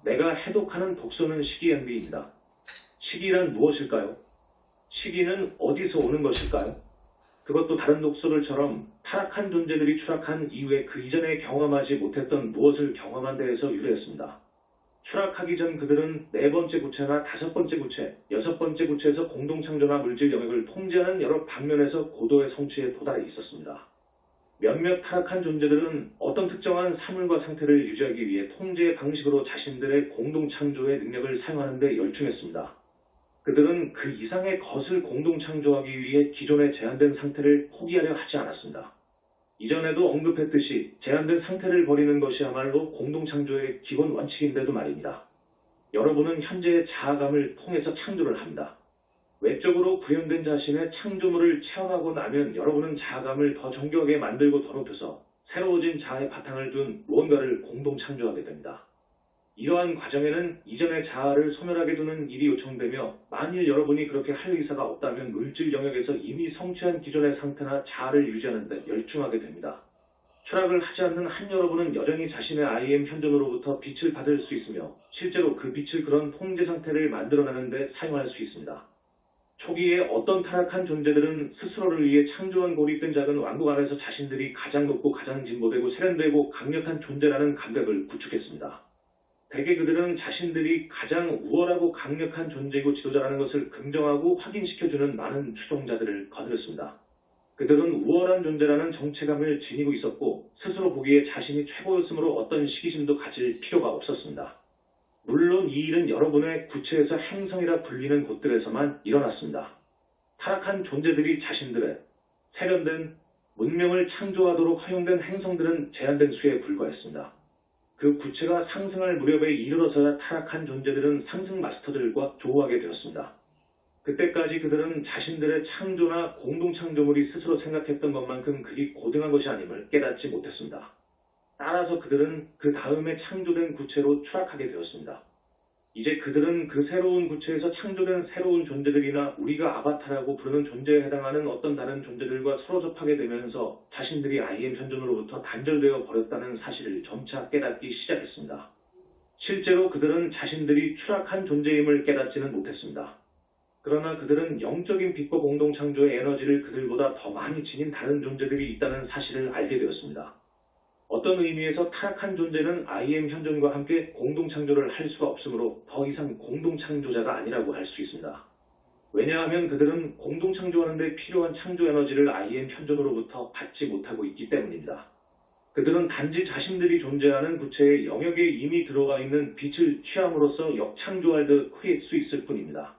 내가 해독하는 독소는 식이연비입니다. 식이란 무엇일까요? 식이는 어디서 오는 것일까요? 그것도 다른 독소들처럼 타락한 존재들이 추락한 이후에 그 이전에 경험하지 못했던 무엇을 경험한 데에서 유래했습니다. 추락하기 전 그들은 네 번째 구체나 다섯 번째 구체, 여섯 번째 구체에서 공동창조나 물질 영역을 통제하는 여러 방면에서 고도의 성취에 도달해 있었습니다. 몇몇 타락한 존재들은 어떤 특정한 사물과 상태를 유지하기 위해 통제의 방식으로 자신들의 공동창조의 능력을 사용하는 데 열중했습니다. 그들은 그 이상의 것을 공동창조하기 위해 기존의 제한된 상태를 포기하려 하지 않았습니다. 이전에도 언급했듯이 제한된 상태를 버리는 것이야말로 공동창조의 기본 원칙인데도 말입니다. 여러분은 현재의 자아감을 통해서 창조를 합니다. 외적으로 구현된 자신의 창조물을 체험하고 나면 여러분은 자아감을 더 정교하게 만들고 더 높여서 새로워진 자아의 바탕을 둔 무언가를 공동창조하게 됩니다. 이러한 과정에는 이전의 자아를 소멸하게 두는 일이 요청되며 만일 여러분이 그렇게 할 의사가 없다면 물질 영역에서 이미 성취한 기존의 상태나 자아를 유지하는 데 열중하게 됩니다. 추락을 하지 않는 한 여러분은 여전히 자신의 IM 현존으로부터 빛을 받을 수 있으며 실제로 그 빛을 그런 통제 상태를 만들어내는 데 사용할 수 있습니다. 초기에 어떤 타락한 존재들은 스스로를 위해 창조한 고립된 작은 왕국 안에서 자신들이 가장 높고 가장 진보되고 세련되고 강력한 존재라는 감각을 구축했습니다. 대개 그들은 자신들이 가장 우월하고 강력한 존재이고 지도자라는 것을 긍정하고 확인시켜주는 많은 추종자들을 거느렸습니다. 그들은 우월한 존재라는 정체감을 지니고 있었고 스스로 보기에 자신이 최고였으므로 어떤 시기심도 가질 필요가 없었습니다. 물론 이 일은 여러분의 구체에서 행성이라 불리는 곳들에서만 일어났습니다. 타락한 존재들이 자신들의 세련된 문명을 창조하도록 허용된 행성들은 제한된 수에 불과했습니다. 그 구체가 상승할 무렵에 이르러서야 타락한 존재들은 상승 마스터들과 조우하게 되었습니다. 그때까지 그들은 자신들의 창조나 공동창조물이 스스로 생각했던 것만큼 그리 고등한 것이 아님을 깨닫지 못했습니다. 따라서 그들은 그 다음에 창조된 구체로 추락하게 되었습니다. 이제 그들은 그 새로운 구체에서 창조된 새로운 존재들이나 우리가 아바타라고 부르는 존재에 해당하는 어떤 다른 존재들과 서로 접하게 되면서 자신들이 IM 현존으로부터 단절되어 버렸다는 사실을 점차 깨닫기 시작했습니다. 실제로 그들은 자신들이 추락한 존재임을 깨닫지는 못했습니다. 그러나 그들은 영적인 빛과 공동창조의 에너지를 그들보다 더 많이 지닌 다른 존재들이 있다는 사실을 알게 되었습니다. 어떤 의미에서 타락한 존재는 IM 현존과 함께 공동창조를 할 수가 없으므로 더 이상 공동창조자가 아니라고 할 수 있습니다. 왜냐하면 그들은 공동창조하는 데 필요한 창조 에너지를 IM 현존으로부터 받지 못하고 있기 때문입니다. 그들은 단지 자신들이 존재하는 구체의 영역에 이미 들어가 있는 빛을 취함으로써 역창조할 듯 할 수 있을 뿐입니다.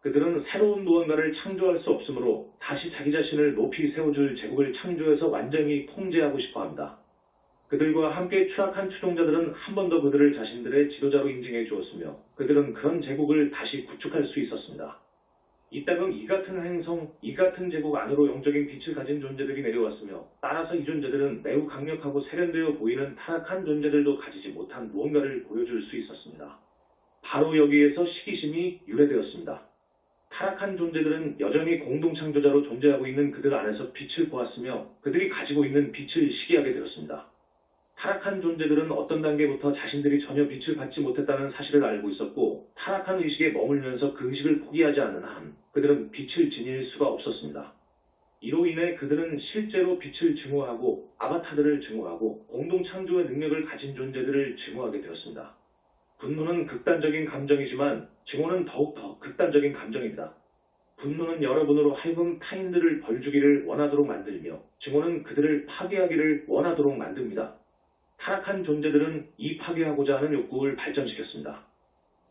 그들은 새로운 무언가를 창조할 수 없으므로 다시 자기 자신을 높이 세워줄 제국을 창조해서 완전히 통제하고 싶어합니다. 그들과 함께 추락한 추종자들은 한 번 더 그들을 자신들의 지도자로 인증해 주었으며 그들은 그런 제국을 다시 구축할 수 있었습니다. 이따금 이 같은 행성, 이 같은 제국 안으로 영적인 빛을 가진 존재들이 내려왔으며 따라서 이 존재들은 매우 강력하고 세련되어 보이는 타락한 존재들도 가지지 못한 무언가를 보여줄 수 있었습니다. 바로 여기에서 시기심이 유래되었습니다. 타락한 존재들은 여전히 공동창조자로 존재하고 있는 그들 안에서 빛을 보았으며 그들이 가지고 있는 빛을 시기하게 되었습니다. 타락한 존재들은 어떤 단계부터 자신들이 전혀 빛을 받지 못했다는 사실을 알고 있었고 타락한 의식에 머물면서 그 의식을 포기하지 않는 한 그들은 빛을 지닐 수가 없었습니다. 이로 인해 그들은 실제로 빛을 증오하고 아바타들을 증오하고 공동창조의 능력을 가진 존재들을 증오하게 되었습니다. 분노는 극단적인 감정이지만 증오는 더욱더 극단적인 감정입니다. 분노는 여러분으로 하여금 타인들을 벌주기를 원하도록 만들며 증오는 그들을 파괴하기를 원하도록 만듭니다. 타락한 존재들은 이 파괴하고자 하는 욕구를 발전시켰습니다.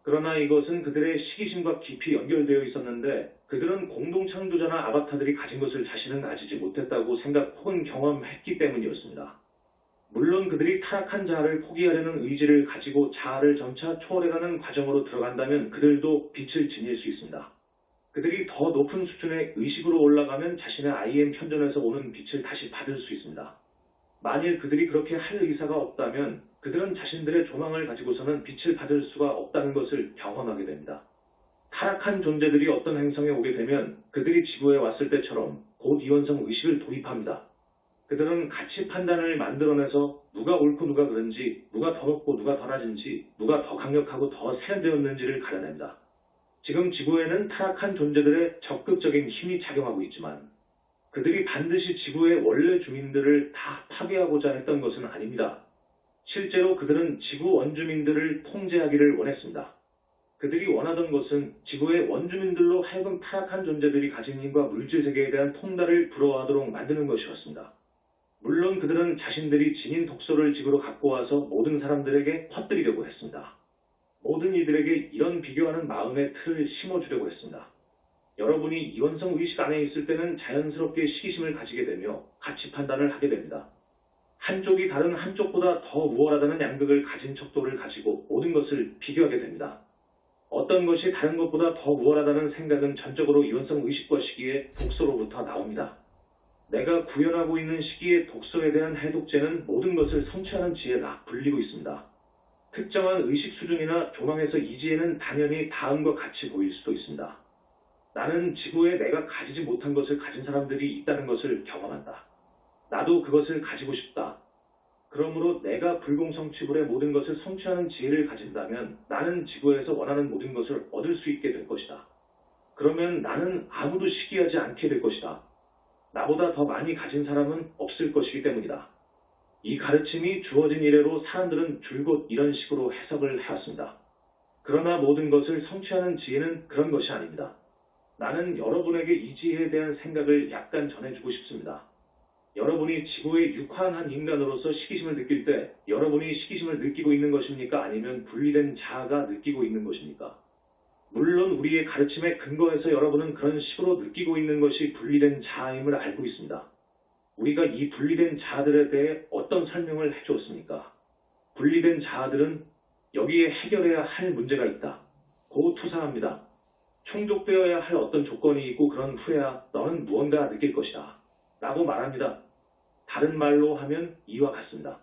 그러나 이것은 그들의 시기심과 깊이 연결되어 있었는데 그들은 공동창조자나 아바타들이 가진 것을 자신은 가지지 못했다고 생각 혹은 경험했기 때문이었습니다. 물론 그들이 타락한 자아를 포기하려는 의지를 가지고 자아를 점차 초월해가는 과정으로 들어간다면 그들도 빛을 지닐 수 있습니다. 그들이 더 높은 수준의 의식으로 올라가면 자신의 IM 현존에서 오는 빛을 다시 받을 수 있습니다. 만일 그들이 그렇게 할 의사가 없다면 그들은 자신들의 조망을 가지고서는 빛을 받을 수가 없다는 것을 경험하게 됩니다. 타락한 존재들이 어떤 행성에 오게 되면 그들이 지구에 왔을 때처럼 곧 이원성 의식을 도입합니다. 그들은 가치 판단을 만들어내서 누가 옳고 누가 그른지, 누가 더 높고 누가 더 낮은지, 누가 더 강력하고 더 세련되었는지를 가려냅니다. 지금 지구에는 타락한 존재들의 적극적인 힘이 작용하고 있지만 그들이 반드시 지구의 원래 주민들을 다 파괴하고자 했던 것은 아닙니다. 실제로 그들은 지구 원주민들을 통제하기를 원했습니다. 그들이 원하던 것은 지구의 원주민들로 하여금 타락한 존재들이 가진 힘과 물질 세계에 대한 통달을 부러워하도록 만드는 것이었습니다. 물론 그들은 자신들이 지닌 독소를 지구로 갖고 와서 모든 사람들에게 퍼뜨리려고 했습니다. 모든 이들에게 이런 비교하는 마음의 틀을 심어주려고 했습니다. 여러분이 이원성 의식 안에 있을 때는 자연스럽게 시기심을 가지게 되며 가치 판단을 하게 됩니다. 한쪽이 다른 한쪽보다 더 우월하다는 양극을 가진 척도를 가지고 모든 것을 비교하게 됩니다. 어떤 것이 다른 것보다 더 우월하다는 생각은 전적으로 이원성 의식과 시기의 독소로부터 나옵니다. 내가 구현하고 있는 시기의 독소에 대한 해독제는 모든 것을 성취하는 지혜라 불리고 있습니다. 특정한 의식 수준이나 조망에서 이 지혜는 당연히 다음과 같이 보일 수도 있습니다. 나는 지구에 내가 가지지 못한 것을 가진 사람들이 있다는 것을 경험한다. 나도 그것을 가지고 싶다. 그러므로 내가 불공성취불의 모든 것을 성취하는 지혜를 가진다면 나는 지구에서 원하는 모든 것을 얻을 수 있게 될 것이다. 그러면 나는 아무도 시기하지 않게 될 것이다. 나보다 더 많이 가진 사람은 없을 것이기 때문이다. 이 가르침이 주어진 이래로 사람들은 줄곧 이런 식으로 해석을 해왔습니다. 그러나 모든 것을 성취하는 지혜는 그런 것이 아닙니다. 나는 여러분에게 이 지혜에 대한 생각을 약간 전해주고 싶습니다. 여러분이 지구의 육화한 한 인간으로서 시기심을 느낄 때 여러분이 시기심을 느끼고 있는 것입니까? 아니면 분리된 자아가 느끼고 있는 것입니까? 물론 우리의 가르침에 근거해서 여러분은 그런 식으로 느끼고 있는 것이 분리된 자아임을 알고 있습니다. 우리가 이 분리된 자아들에 대해 어떤 설명을 해주었습니까? 분리된 자아들은 여기에 해결해야 할 문제가 있다. 고 투사합니다. 충족되어야 할 어떤 조건이 있고 그런 후에야 너는 무언가 느낄 것이다. 라고 말합니다. 다른 말로 하면 이와 같습니다.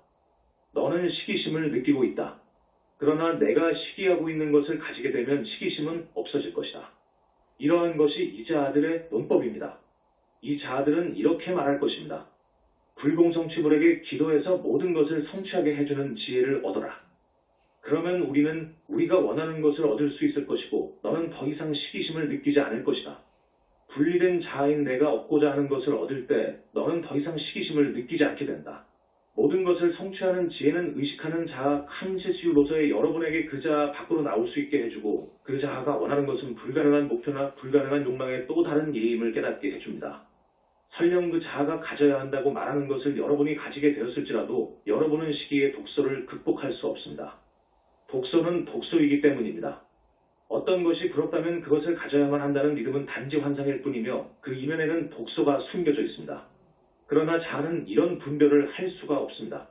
너는 시기심을 느끼고 있다. 그러나 내가 시기하고 있는 것을 가지게 되면 시기심은 없어질 것이다. 이러한 것이 이 자아들의 논법입니다. 이 자아들은 이렇게 말할 것입니다. 불공성취불에게 기도해서 모든 것을 성취하게 해주는 지혜를 얻어라. 그러면 우리는 우리가 원하는 것을 얻을 수 있을 것이고 너는 더 이상 시기심을 느끼지 않을 것이다. 분리된 자아인 내가 얻고자 하는 것을 얻을 때 너는 더 이상 시기심을 느끼지 않게 된다. 모든 것을 성취하는 지혜는 의식하는 자아 칸시스로서의 여러분에게 그 자아 밖으로 나올 수 있게 해주고 그 자아가 원하는 것은 불가능한 목표나 불가능한 욕망의 또 다른 예임을 깨닫게 해줍니다. 설령 그 자아가 가져야 한다고 말하는 것을 여러분이 가지게 되었을지라도 여러분은 시기의 독소를 극복할 수 없습니다. 독소는 독소이기 때문입니다. 어떤 것이 부럽다면 그것을 가져야만 한다는 믿음은 단지 환상일 뿐이며 그 이면에는 독소가 숨겨져 있습니다. 그러나 자아는 이런 분별을 할 수가 없습니다.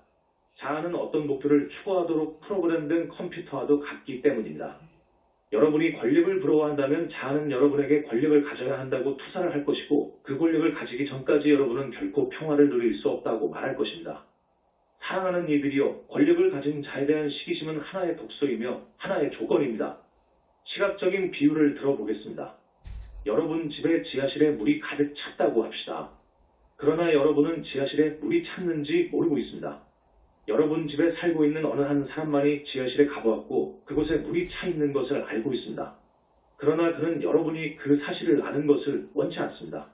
자아는 어떤 목표를 추구하도록 프로그램된 컴퓨터와도 같기 때문입니다. 여러분이 권력을 부러워한다면 자아는 여러분에게 권력을 가져야 한다고 투사를 할 것이고 그 권력을 가지기 전까지 여러분은 결코 평화를 누릴 수 없다고 말할 것입니다. 사랑하는 이들이여, 권력을 가진 자에 대한 시기심은 하나의 독소이며 하나의 조건입니다. 시각적인 비유를 들어보겠습니다. 여러분 집에 지하실에 물이 가득 찼다고 합시다. 그러나 여러분은 지하실에 물이 찼는지 모르고 있습니다. 여러분 집에 살고 있는 어느 한 사람만이 지하실에 가보았고 그곳에 물이 차 있는 것을 알고 있습니다. 그러나 그는 여러분이 그 사실을 아는 것을 원치 않습니다.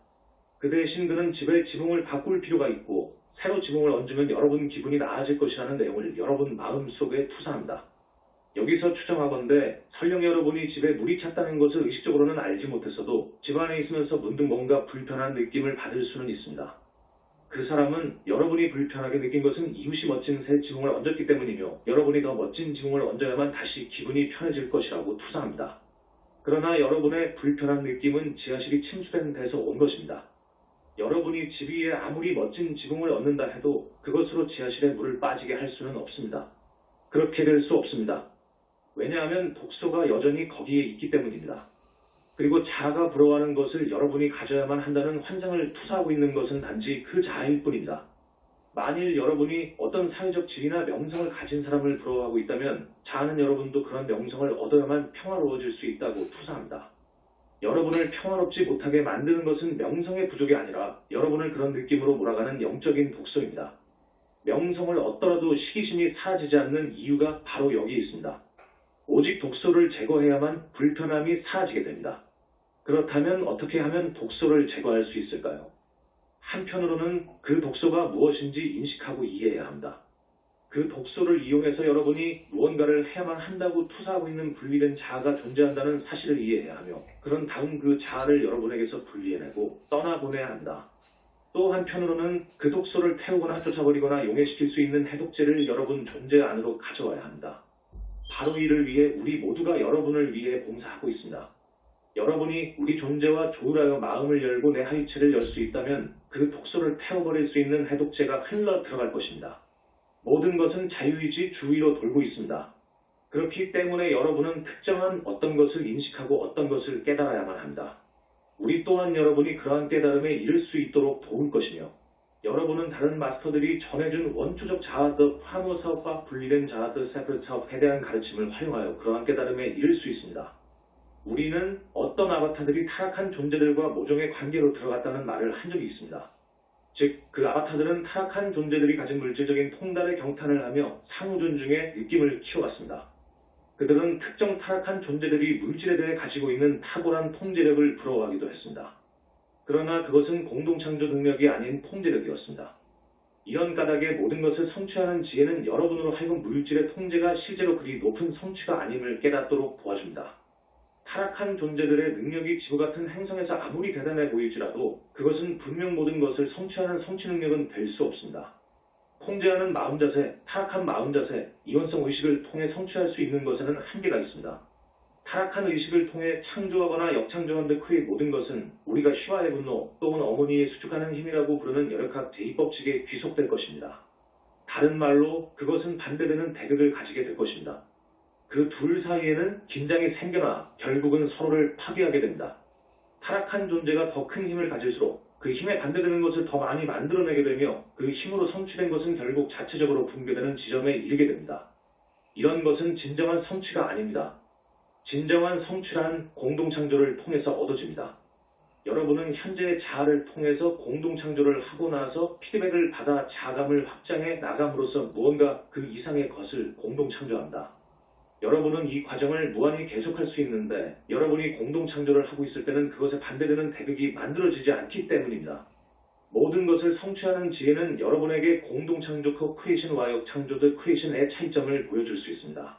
그 대신 그는 집의 지붕을 바꿀 필요가 있고 새로 지붕을 얹으면 여러분 기분이 나아질 것이라는 내용을 여러분 마음속에 투사합니다. 여기서 추정하건대 설령 여러분이 집에 물이 찼다는 것을 의식적으로는 알지 못했어도 집 안에 있으면서 문득 뭔가 불편한 느낌을 받을 수는 있습니다. 그 사람은 여러분이 불편하게 느낀 것은 이웃이 멋진 새 지붕을 얹었기 때문이며 여러분이 더 멋진 지붕을 얹어야만 다시 기분이 편해질 것이라고 투사합니다. 그러나 여러분의 불편한 느낌은 지하실이 침수된 데서 온 것입니다. 여러분이 집 위에 아무리 멋진 지붕을 얹는다 해도 그것으로 지하실에 물을 빠지게 할 수는 없습니다. 그렇게 될 수 없습니다. 왜냐하면 독소가 여전히 거기에 있기 때문입니다. 그리고 자아가 부러워하는 것을 여러분이 가져야만 한다는 환상을 투사하고 있는 것은 단지 그 자아일 뿐입니다. 만일 여러분이 어떤 사회적 지위나 명성을 가진 사람을 부러워하고 있다면 자아는 여러분도 그런 명성을 얻어야만 평화로워질 수 있다고 투사합니다. 여러분을 평화롭지 못하게 만드는 것은 명성의 부족이 아니라 여러분을 그런 느낌으로 몰아가는 영적인 독소입니다. 명성을 얻더라도 시기심이 사라지지 않는 이유가 바로 여기에 있습니다. 오직 독소를 제거해야만 불편함이 사라지게 됩니다. 그렇다면 어떻게 하면 독소를 제거할 수 있을까요? 한편으로는 그 독소가 무엇인지 인식하고 이해해야 합니다. 그 독소를 이용해서 여러분이 무언가를 해야만 한다고 투사하고 있는 분리된 자아가 존재한다는 사실을 이해해야 하며, 그런 다음 그 자아를 여러분에게서 분리해내고 떠나보내야 한다. 또 한편으로는 그 독소를 태우거나 쫓아버리거나 용해시킬 수 있는 해독제를 여러분 존재 안으로 가져와야 한다. 바로 이를 위해 우리 모두가 여러분을 위해 봉사하고 있습니다. 여러분이 우리 존재와 조울하여 마음을 열고 내 하이체를 열 수 있다면 그 독소를 태워버릴 수 있는 해독제가 흘러 들어갈 것입니다. 모든 것은 자유의지 주위로 돌고 있습니다. 그렇기 때문에 여러분은 특정한 어떤 것을 인식하고 어떤 것을 깨달아야만 합니다. 우리 또한 여러분이 그러한 깨달음에 이를 수 있도록 도울 것이며, 여러분은 다른 마스터들이 전해준 원초적 자아드 파머 사업과 분리된 자아드 세프레트 사업에 대한 가르침을 활용하여 그러한 깨달음에 이를 수 있습니다. 우리는 어떤 아바타들이 타락한 존재들과 모종의 관계로 들어갔다는 말을 한 적이 있습니다. 즉, 그 아바타들은 타락한 존재들이 가진 물질적인 통달에 경탄을 하며 상호 존중의 느낌을 키워갔습니다. 그들은 특정 타락한 존재들이 물질에 대해 가지고 있는 탁월한 통제력을 부러워하기도 했습니다. 그러나 그것은 공동창조 능력이 아닌 통제력이었습니다. 이런 까닭에 모든 것을 성취하는 지혜는 여러분으로 하여금 물질의 통제가 실제로 그리 높은 성취가 아님을 깨닫도록 도와줍니다. 타락한 존재들의 능력이 지구 같은 행성에서 아무리 대단해 보일지라도 그것은 분명 모든 것을 성취하는 성취 능력은 될 수 없습니다. 통제하는 마음 자세, 타락한 마음 자세, 이원성 의식을 통해 성취할 수 있는 것에는 한계가 있습니다. 타락한 의식을 통해 창조하거나 역창조한 그의 모든 것은 우리가 시와의 분노 또는 어머니의 수축하는 힘이라고 부르는 열역학 제2법칙에 귀속될 것입니다. 다른 말로 그것은 반대되는 대극을 가지게 될 것입니다. 그 둘 사이에는 긴장이 생겨나 결국은 서로를 파괴하게 됩니다. 타락한 존재가 더 큰 힘을 가질수록 그 힘에 반대되는 것을 더 많이 만들어내게 되며, 그 힘으로 성취된 것은 결국 자체적으로 붕괴되는 지점에 이르게 됩니다. 이런 것은 진정한 성취가 아닙니다. 진정한 성취란 공동창조를 통해서 얻어집니다. 여러분은 현재의 자아를 통해서 공동창조를 하고 나서 피드백을 받아 자감을 확장해 나감으로써 무언가 그 이상의 것을 공동창조한다. 여러분은 이 과정을 무한히 계속할 수 있는데, 여러분이 공동창조를 하고 있을 때는 그것에 반대되는 대극이 만들어지지 않기 때문입니다. 모든 것을 성취하는 지혜는 여러분에게 공동창조 크리에이션과 역창조 크리에이션의 차이점을 보여줄 수 있습니다.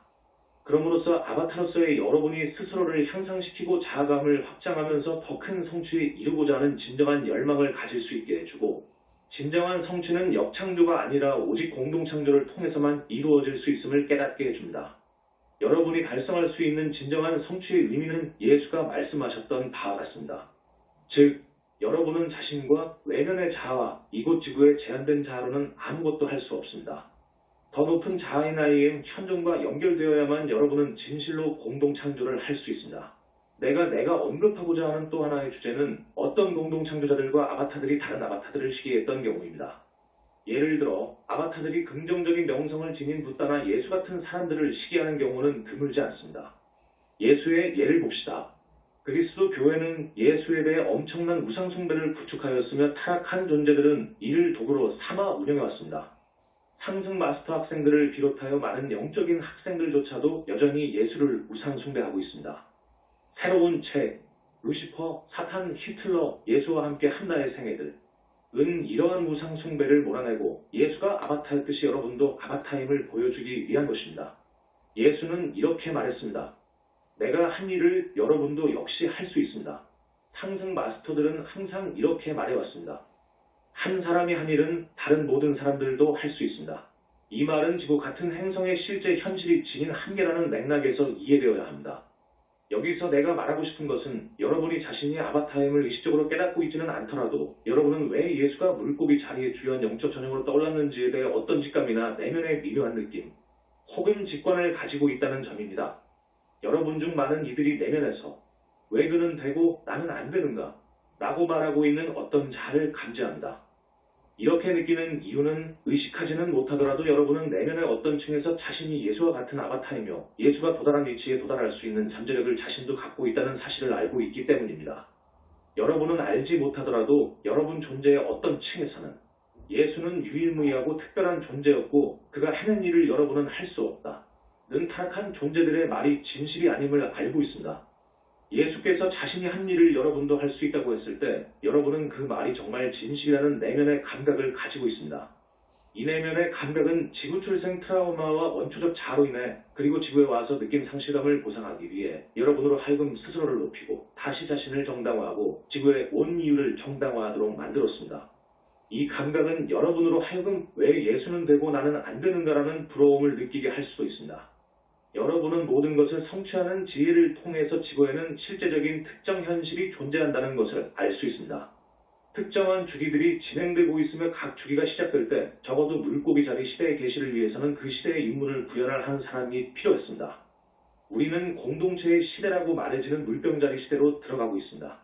그럼으로써 아바타로서의 여러분이 스스로를 향상시키고 자아감을 확장하면서 더 큰 성취에 이루고자 하는 진정한 열망을 가질 수 있게 해주고, 진정한 성취는 역창조가 아니라 오직 공동창조를 통해서만 이루어질 수 있음을 깨닫게 해줍니다. 여러분이 달성할 수 있는 진정한 성취의 의미는 예수가 말씀하셨던 바와 같습니다. 즉, 여러분은 자신과 외면의 자아와 이곳 지구의 제한된 자아로는 아무것도 할 수 없습니다. 더 높은 자아의 나이에 현존과 연결되어야만 여러분은 진실로 공동창조를 할 수 있습니다. 내가 언급하고자 하는 또 하나의 주제는 어떤 공동창조자들과 아바타들이 다른 아바타들을 시기했던 경우입니다. 예를 들어 아바타들이 긍정적인 명성을 지닌 붓다나 예수 같은 사람들을 시기하는 경우는 드물지 않습니다. 예수의 예를 봅시다. 그리스도 교회는 예수에 대해 엄청난 우상 숭배를 구축하였으며 타락한 존재들은 이를 도구로 삼아 운영해왔습니다. 상승 마스터 학생들을 비롯하여 많은 영적인 학생들조차도 여전히 예수를 우상 숭배하고 있습니다. 새로운 책, 루시퍼, 사탄, 히틀러, 예수와 함께 한나의 생애들, 이러한 우상 숭배를 몰아내고 예수가 아바타였듯이 여러분도 아바타임을 보여주기 위한 것입니다. 예수는 이렇게 말했습니다. 내가 한 일을 여러분도 역시 할 수 있습니다. 상승 마스터들은 항상 이렇게 말해왔습니다. 한 사람이 한 일은 다른 모든 사람들도 할 수 있습니다. 이 말은 지구 같은 행성의 실제 현실이 지닌 한계라는 맥락에서 이해되어야 합니다. 여기서 내가 말하고 싶은 것은 여러분이 자신이 아바타임을 의식적으로 깨닫고 있지는 않더라도 여러분은 왜 예수가 물고기 자리에 주요한 영적 전형으로 떠올랐는지에 대해 어떤 직감이나 내면의 미묘한 느낌 혹은 직관을 가지고 있다는 점입니다. 여러분 중 많은 이들이 내면에서 왜 그는 되고 나는 안 되는가 라고 말하고 있는 어떤 자를 감지합니다. 이렇게 느끼는 이유는 의식하지는 못하더라도 여러분은 내면의 어떤 층에서 자신이 예수와 같은 아바타이며 예수가 도달한 위치에 도달할 수 있는 잠재력을 자신도 갖고 있다는 사실을 알고 있기 때문입니다. 여러분은 알지 못하더라도 여러분 존재의 어떤 층에서는 예수는 유일무이하고 특별한 존재였고 그가 하는 일을 여러분은 할 수 없다. 는 타락한 존재들의 말이 진실이 아님을 알고 있습니다. 예수께서 자신이 한 일을 여러분도 할 수 있다고 했을 때 여러분은 그 말이 정말 진실이라는 내면의 감각을 가지고 있습니다. 이 내면의 감각은 지구출생 트라우마와 원초적 자아로 인해 그리고 지구에 와서 느낀 상실감을 보상하기 위해 여러분으로 하여금 스스로를 높이고 다시 자신을 정당화하고 지구의 온 이유를 정당화하도록 만들었습니다. 이 감각은 여러분으로 하여금 왜 예수는 되고 나는 안 되는가라는 부러움을 느끼게 할 수도 있습니다. 여러분은 모든 것을 성취하는 지혜를 통해서 지구에는 실제적인 특정 현실이 존재한다는 것을 알 수 있습니다. 특정한 주기들이 진행되고 있으며 각 주기가 시작될 때 적어도 물고기 자리 시대의 계시를 위해서는 그 시대의 인문을 구현할 한 사람이 필요했습니다. 우리는 공동체의 시대라고 말해지는 물병자리 시대로 들어가고 있습니다.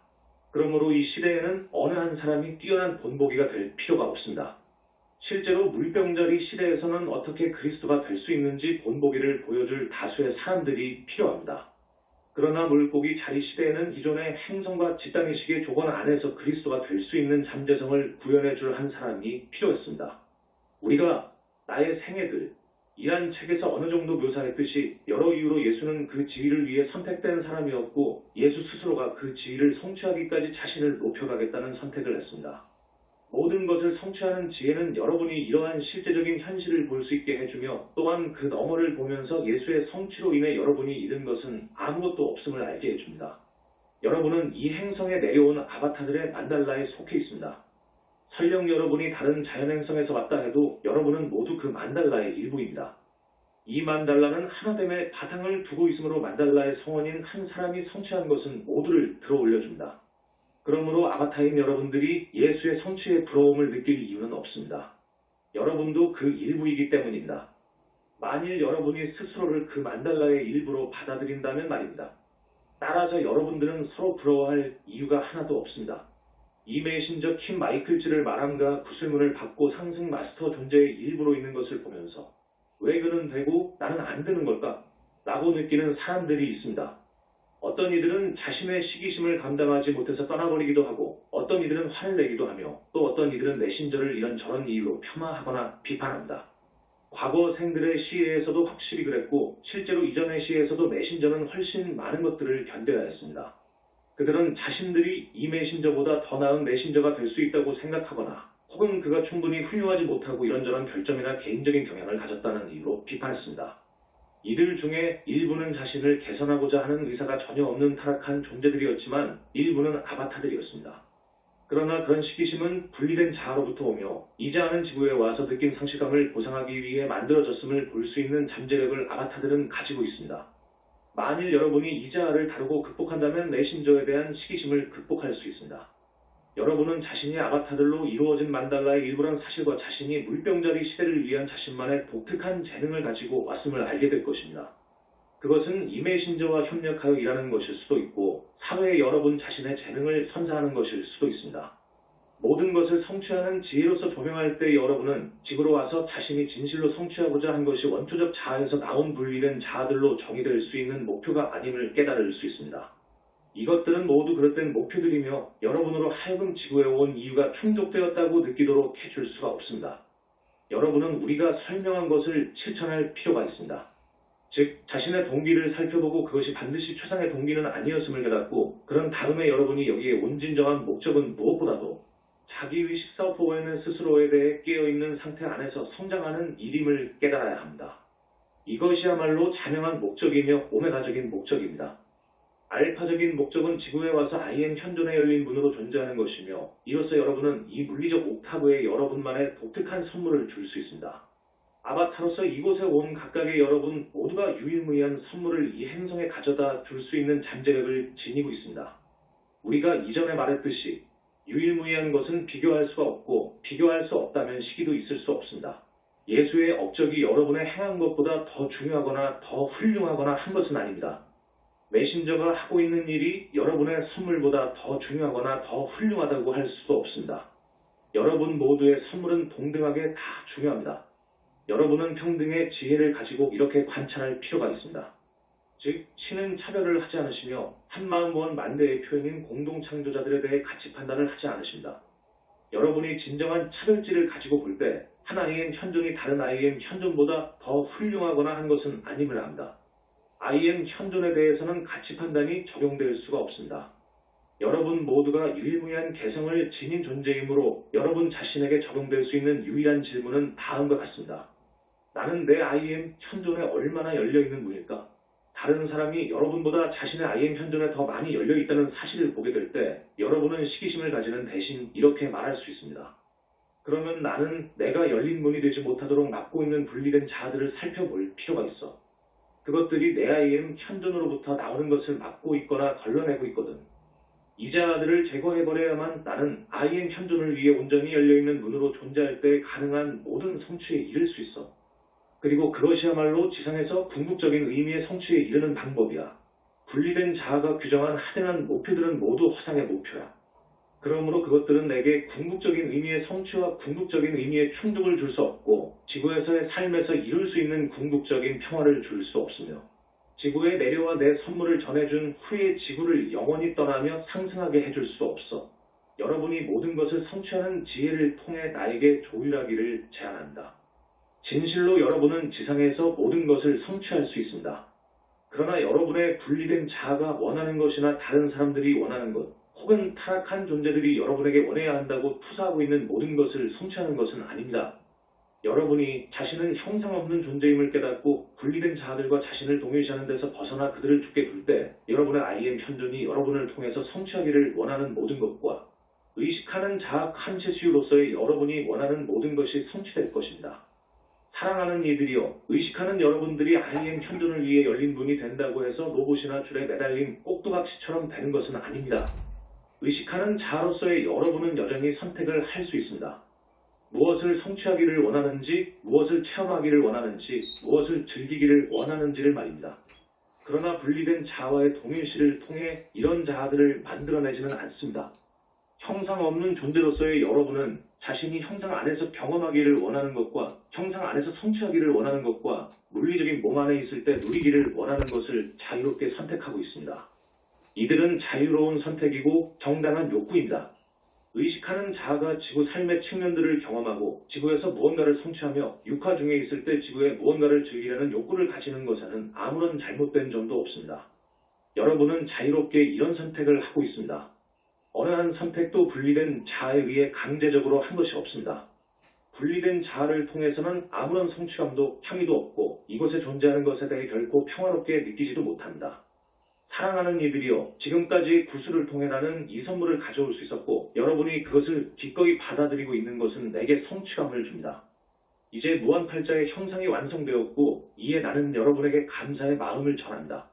그러므로 이 시대에는 어느 한 사람이 뛰어난 본보기가 될 필요가 없습니다. 실제로 물병자리 시대에서는 어떻게 그리스도가 될 수 있는지 본보기를 보여줄 다수의 사람들이 필요합니다. 그러나 물고기 자리 시대에는 기존의 행성과 집단의식의 조건 안에서 그리스도가 될 수 있는 잠재성을 구현해 줄 한 사람이 필요했습니다. 우리가 나의 생애들 이란 책에서 어느 정도 묘사했듯이 여러 이유로 예수는 그 지위를 위해 선택된 사람이었고 예수 스스로가 그 지위를 성취하기까지 자신을 높여가겠다는 선택을 했습니다. 모든 것을 성취하는 지혜는 여러분이 이러한 실제적인 현실을 볼 수 있게 해주며 또한 그 너머를 보면서 예수의 성취로 인해 여러분이 잃은 것은 아무것도 없음을 알게 해줍니다. 여러분은 이 행성에 내려온 아바타들의 만달라에 속해 있습니다. 설령 여러분이 다른 자연행성에서 왔다 해도 여러분은 모두 그 만달라의 일부입니다. 이 만달라는 하나됨의 바탕을 두고 있으므로 만달라의 성원인 한 사람이 성취한 것은 모두를 들어올려줍니다. 그러므로 아바타인 여러분들이 예수의 성취의 부러움을 느낄 이유는 없습니다. 여러분도 그 일부이기 때문입니다. 만일 여러분이 스스로를 그 만달라의 일부로 받아들인다면 말입니다. 따라서 여러분들은 서로 부러워할 이유가 하나도 없습니다. 이 메신저 킴 마이클즈를 말함과 구슬문을 받고 상승 마스터 존재의 일부로 있는 것을 보면서 왜 그는 되고 나는 안 되는 걸까? 라고 느끼는 사람들이 있습니다. 어떤 이들은 자신의 시기심을 감당하지 못해서 떠나버리기도 하고 어떤 이들은 화를 내기도 하며 또 어떤 이들은 메신저를 이런저런 이유로 폄하하거나 비판합니다. 과거 생들의 시에서도 확실히 그랬고 실제로 이전의 시에서도 메신저는 훨씬 많은 것들을 견뎌야 했습니다. 그들은 자신들이 이 메신저보다 더 나은 메신저가 될 수 있다고 생각하거나 혹은 그가 충분히 훌륭하지 못하고 이런저런 결점이나 개인적인 경향을 가졌다는 이유로 비판했습니다. 이들 중에 일부는 자신을 개선하고자 하는 의사가 전혀 없는 타락한 존재들이었지만 일부는 아바타들이었습니다. 그러나 그런 시기심은 분리된 자아로부터 오며 이제 아는 지구에 와서 느낀 상실감을 보상하기 위해 만들어졌음을 볼 수 있는 잠재력을 아바타들은 가지고 있습니다. 만일 여러분이 이 자아를 다루고 극복한다면 메신저에 대한 시기심을 극복할 수 있습니다. 여러분은 자신이 아바타들로 이루어진 만달라의 일부란 사실과 자신이 물병자리 시대를 위한 자신만의 독특한 재능을 가지고 왔음을 알게 될 것입니다. 그것은 이 메신저와 협력하여 일하는 것일 수도 있고 사회에 여러분 자신의 재능을 선사하는 것일 수도 있습니다. 모든 것을 성취하는 지혜로서 조명할 때 여러분은 지구로 와서 자신이 진실로 성취하고자 한 것이 원초적 자아에서 나온 분리된 자아들로 정의될 수 있는 목표가 아님을 깨달을 수 있습니다. 이것들은 모두 그릇된 목표들이며 여러분으로 하여금 지구에 온 이유가 충족되었다고 느끼도록 해줄 수가 없습니다. 여러분은 우리가 설명한 것을 실천할 필요가 있습니다. 즉 자신의 동기를 살펴보고 그것이 반드시 최상의 동기는 아니었음을 깨닫고 그런 다음에 여러분이 여기에 온 진정한 목적은 무엇보다도 자기의식 셀프-어웨어네스 스스로에 대해 깨어있는 상태 안에서 성장하는 일임을 깨달아야 합니다. 이것이야말로 자명한 목적이며 오메가적인 목적입니다. 알파적인 목적은 지구에 와서 IM 현존에 열린 문으로 존재하는 것이며 이로써 여러분은 이 물리적 옥타브에 여러분만의 독특한 선물을 줄 수 있습니다. 아바타로서 이곳에 온 각각의 여러분 모두가 유일무이한 선물을 이 행성에 가져다 줄 수 있는 잠재력을 지니고 있습니다. 우리가 이전에 말했듯이 유일무이한 것은 비교할 수가 없고 비교할 수 없다면 시기도 있을 수 없습니다. 예수의 업적이 여러분의 행한 것보다 더 중요하거나 더 훌륭하거나 한 것은 아닙니다. 메신저가 하고 있는 일이 여러분의 선물보다 더 중요하거나 더 훌륭하다고 할 수도 없습니다. 여러분 모두의 선물은 동등하게 다 중요합니다. 여러분은 평등의 지혜를 가지고 이렇게 관찰할 필요가 있습니다. 즉, 신은 차별을 하지 않으시며 한마음 모은 만대의 표현인 공동창조자들에 대해 가치 판단을 하지 않으십니다. 여러분이 진정한 차별지를 가지고 볼 때 한 IM 현존이 다른 IM 현존보다 더 훌륭하거나 한 것은 아님을 압니다. IM 현존에 대해서는 가치 판단이 적용될 수가 없습니다. 여러분 모두가 유일무이한 개성을 지닌 존재이므로 여러분 자신에게 적용될 수 있는 유일한 질문은 다음과 같습니다. 나는 내 IM 현존에 얼마나 열려있는 분일까? 다른 사람이 여러분보다 자신의 IM 현존에 더 많이 열려있다는 사실을 보게 될 때 여러분은 시기심을 가지는 대신 이렇게 말할 수 있습니다. 그러면 나는 내가 열린 문이 되지 못하도록 막고 있는 분리된 자아들을 살펴볼 필요가 있어. 그것들이 내 IM 현존으로부터 나오는 것을 막고 있거나 걸러내고 있거든. 이 자아들을 제거해버려야만 나는 IM 현존을 위해 온전히 열려있는 문으로 존재할 때 가능한 모든 성취에 이를 수 있어. 그리고 그것이야말로 지상에서 궁극적인 의미의 성취에 이르는 방법이야. 분리된 자아가 규정한 하등한 목표들은 모두 허상의 목표야. 그러므로 그것들은 내게 궁극적인 의미의 성취와 궁극적인 의미의 충족을 줄 수 없고 지구에서의 삶에서 이룰 수 있는 궁극적인 평화를 줄 수 없으며 지구에 내려와 내 선물을 전해준 후에 지구를 영원히 떠나며 상승하게 해줄 수 없어. 여러분이 모든 것을 성취하는 지혜를 통해 나에게 조율하기를 제안한다. 진실로 여러분은 지상에서 모든 것을 성취할 수 있습니다. 그러나 여러분의 분리된 자아가 원하는 것이나 다른 사람들이 원하는 것, 혹은 타락한 존재들이 여러분에게 원해야 한다고 투사하고 있는 모든 것을 성취하는 것은 아닙니다. 여러분이 자신은 형상 없는 존재임을 깨닫고 분리된 자아들과 자신을 동일시하는 데서 벗어나 그들을 죽게 둘 때 여러분의 IM 현존이 여러분을 통해서 성취하기를 원하는 모든 것과 의식하는 자아 칸체시우로서의 여러분이 원하는 모든 것이 성취될 것입니다. 사랑하는 이들이여, 의식하는 여러분들이 IM 현존을 위해 열린 문이 된다고 해서 로봇이나 줄에 매달린 꼭두각시처럼 되는 것은 아닙니다. 의식하는 자아로서의 여러분은 여전히 선택을 할 수 있습니다. 무엇을 성취하기를 원하는지, 무엇을 체험하기를 원하는지, 무엇을 즐기기를 원하는지를 말입니다. 그러나 분리된 자아와의 동일시를 통해 이런 자아들을 만들어내지는 않습니다. 형상 없는 존재로서의 여러분은 자신이 형상 안에서 경험하기를 원하는 것과 형상 안에서 성취하기를 원하는 것과 물리적인 몸 안에 있을 때 누리기를 원하는 것을 자유롭게 선택하고 있습니다. 이들은 자유로운 선택이고 정당한 욕구입니다. 의식하는 자아가 지구 삶의 측면들을 경험하고 지구에서 무언가를 성취하며 육화 중에 있을 때 지구에 무언가를 즐기려는 욕구를 가지는 것에는 아무런 잘못된 점도 없습니다. 여러분은 자유롭게 이런 선택을 하고 있습니다. 어느 한 선택도 분리된 자아에 의해 강제적으로 한 것이 없습니다. 분리된 자아를 통해서는 아무런 성취감도 향유도 없고 이곳에 존재하는 것에 대해 결코 평화롭게 느끼지도 못합니다. 사랑하는 이들이여, 지금까지 구슬을 통해 나는 이 선물을 가져올 수 있었고 여러분이 그것을 기꺼이 받아들이고 있는 것은 내게 성취감을 줍니다. 이제 무한팔자의 형상이 완성되었고 이에 나는 여러분에게 감사의 마음을 전한다.